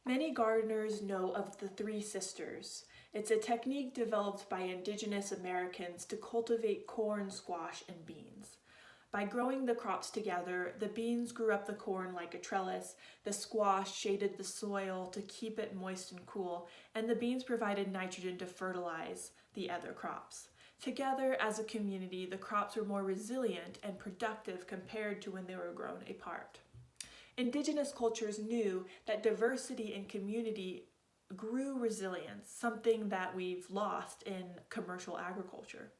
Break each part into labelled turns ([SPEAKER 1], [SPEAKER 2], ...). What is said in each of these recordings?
[SPEAKER 1] Many gardeners know of the Three Sisters. It's a technique developed by indigenous Americans to cultivate corn, squash, and beans. By growing the crops together, the beans grew up the corn like a trellis, the squash shaded the soil to keep it moist and cool, and the beans provided nitrogen to fertilize the other crops. Together, as a community, the crops were more resilient and productive compared to when they were grown apart. Indigenous cultures knew that diversity in community grew resilience, something that we've lost in commercial agriculture.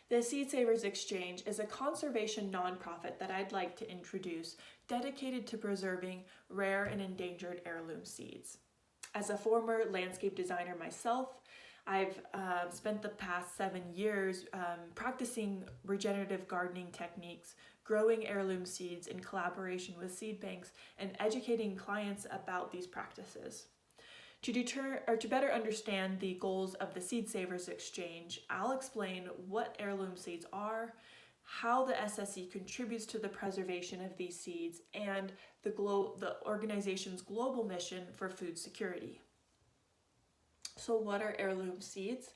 [SPEAKER 1] The Seed Savers Exchange is a conservation nonprofit that I'd like to introduce, dedicated to preserving rare and endangered heirloom seeds. As a former landscape designer myself, I've spent the past 7 years practicing regenerative gardening techniques, growing heirloom seeds in collaboration with seed banks, and educating clients about these practices. To better understand the goals of the Seed Savers Exchange, I'll explain what heirloom seeds are, how the SSE contributes to the preservation of these seeds, and the organization's global mission for food security. So what are heirloom seeds?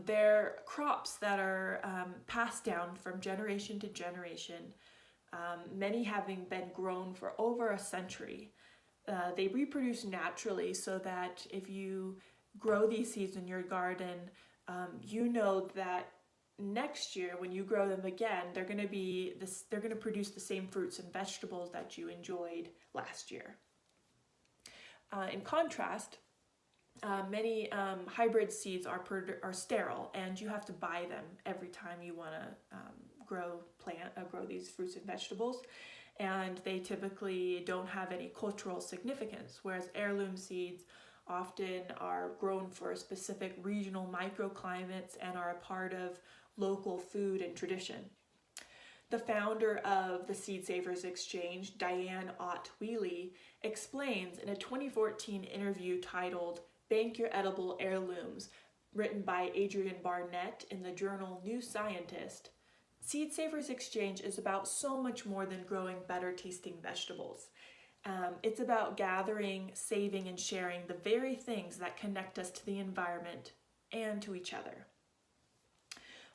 [SPEAKER 1] They're crops that are passed down from generation to generation, many having been grown for over a century. They reproduce naturally, so that if you grow these seeds in your garden, you know that next year when you grow them again, they're going to produce the same fruits and vegetables that you enjoyed last year. In contrast, many hybrid seeds are sterile, and you have to buy them every time you want to grow these fruits and vegetables, and they typically don't have any cultural significance, whereas heirloom seeds often are grown for specific regional microclimates and are a part of local food and tradition. The founder of the Seed Savers Exchange, Diane Ott-Wheely, explains in a 2014 interview titled "Bank Your Edible Heirlooms," written by Adrian Barnett in the journal New Scientist, Seed Savers Exchange is about so much more than growing better tasting vegetables. It's about gathering, saving, and sharing the very things that connect us to the environment and to each other.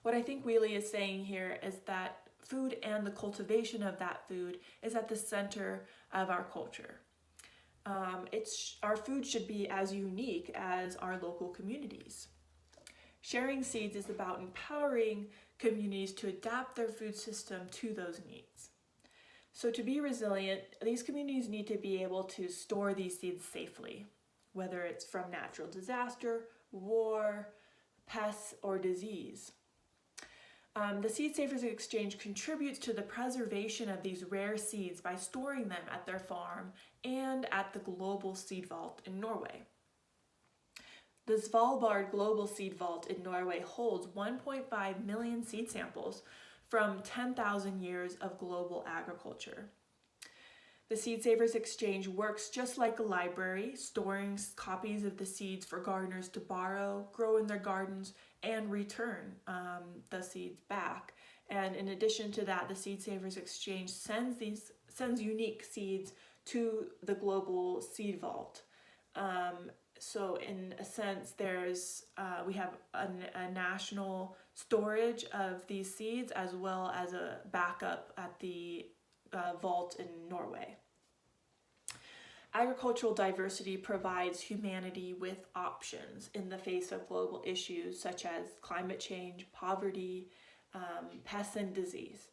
[SPEAKER 1] What I think Wheely is saying here is that food and the cultivation of that food is at the center of our culture. Our food should be as unique as our local communities. Sharing seeds is about empowering communities to adapt their food system to those needs. So to be resilient, these communities need to be able to store these seeds safely, whether it's from natural disaster, war, pests, or disease. The Seed Savers Exchange contributes to the preservation of these rare seeds by storing them at their farm and at the Global Seed Vault in Norway. The Svalbard Global Seed Vault in Norway holds 1.5 million seed samples from 10,000 years of global agriculture. The Seed Savers Exchange works just like a library, storing copies of the seeds for gardeners to borrow, grow in their gardens, and return the seeds back. And in addition to that, the Seed Savers Exchange sends unique seeds to the Global Seed Vault. So in a sense, we have a national storage of these seeds as well as a backup at the vault in Norway. Agricultural diversity provides humanity with options in the face of global issues such as climate change, poverty, pests, and disease.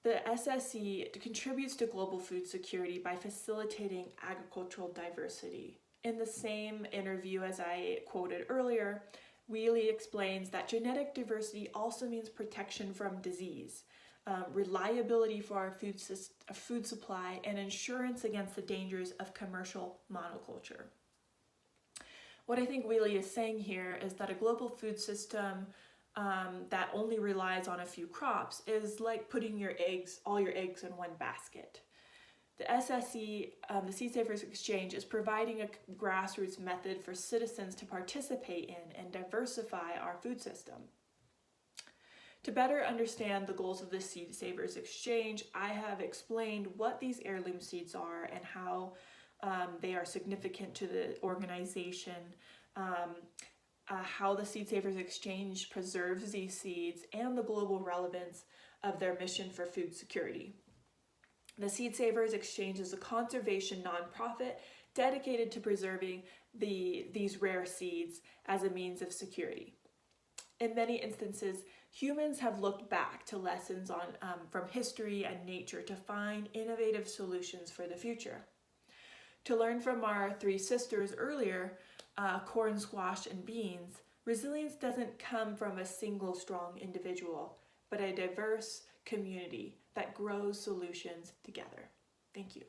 [SPEAKER 1] The SSE contributes to global food security by facilitating agricultural diversity. In the same interview as I quoted earlier, Wheely explains that genetic diversity also means protection from disease, reliability for our food supply, and insurance against the dangers of commercial monoculture. What I think Wheely is saying here is that a global food system that only relies on a few crops is like putting all your eggs in one basket. The SSE, the Seed Savers Exchange, is providing a grassroots method for citizens to participate in and diversify our food system. To better understand the goals of the Seed Savers Exchange, I have explained what these heirloom seeds are and how they are significant to the organization, how the Seed Savers Exchange preserves these seeds, and the global relevance of their mission for food security. The Seed Savers Exchange is a conservation nonprofit dedicated to preserving these rare seeds as a means of security. In many instances, humans have looked back to lessons from history and nature to find innovative solutions for the future. To learn from our three sisters earlier, corn, squash, and beans, resilience doesn't come from a single strong individual, but a diverse community that grows solutions together. Thank you.